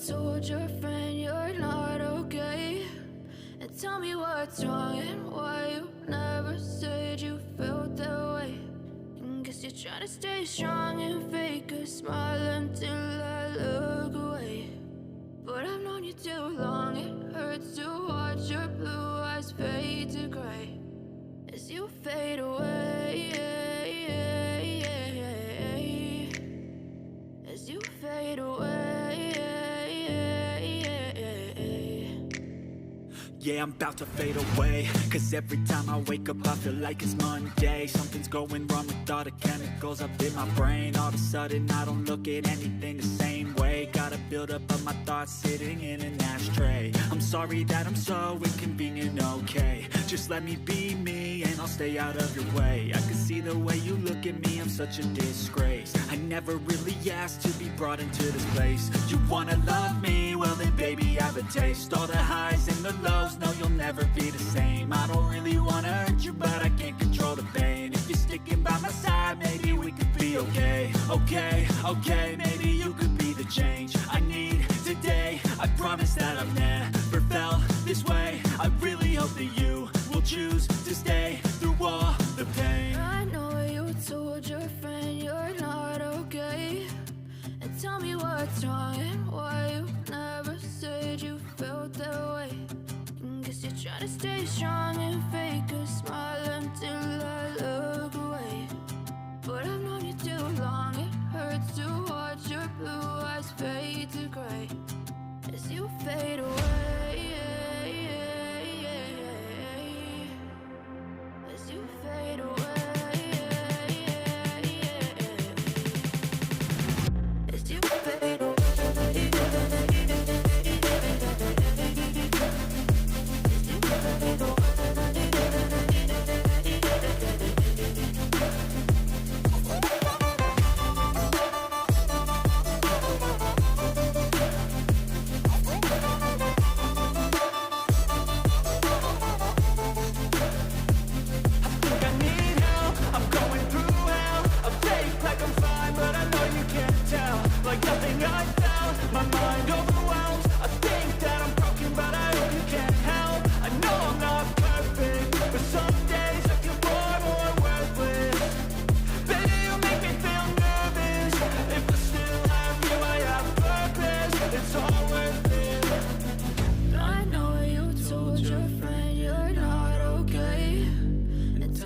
told your friend you're not okay? And tell me what's wrong and why you never said you felt that way. And guess you're trying to stay strong and fake a smile until I look away. But I've known you too long, it hurts to watch your blue eyes fade to gray as you fade away, as you fade away. Yeah, I'm about to fade away, cause every time I wake up I feel like it's Monday. Something's going wrong with all the chemicals up in my brain. All of a sudden I don't look at anything the same way. Got a buildup of my thoughts sitting in an ashtray. I'm sorry that I'm so inconvenient, okay? Just let me be me and I'll stay out of your way. I can see the way you look at me, I'm such a disgrace. I never really asked to be brought into this place. You wanna love me? Well then baby have a taste. All the highs and the lows, no you'll never be the same. I don't really wanna hurt you but I can't control the pain. If you're sticking by my side maybe we could be okay. Okay, maybe you could be the change I need today. I promise that I've never felt this way. I really hope that you will choose to stay through all the pain. I know you told your friend you're not okay. And tell me what's wrong and why you never said you felt that way. And guess you're trying to stay strong and fake a smile until I look away. But I've known you too long, it hurts to watch your blue eyes fade to gray as you fade away, as you fade away, as you fade away. My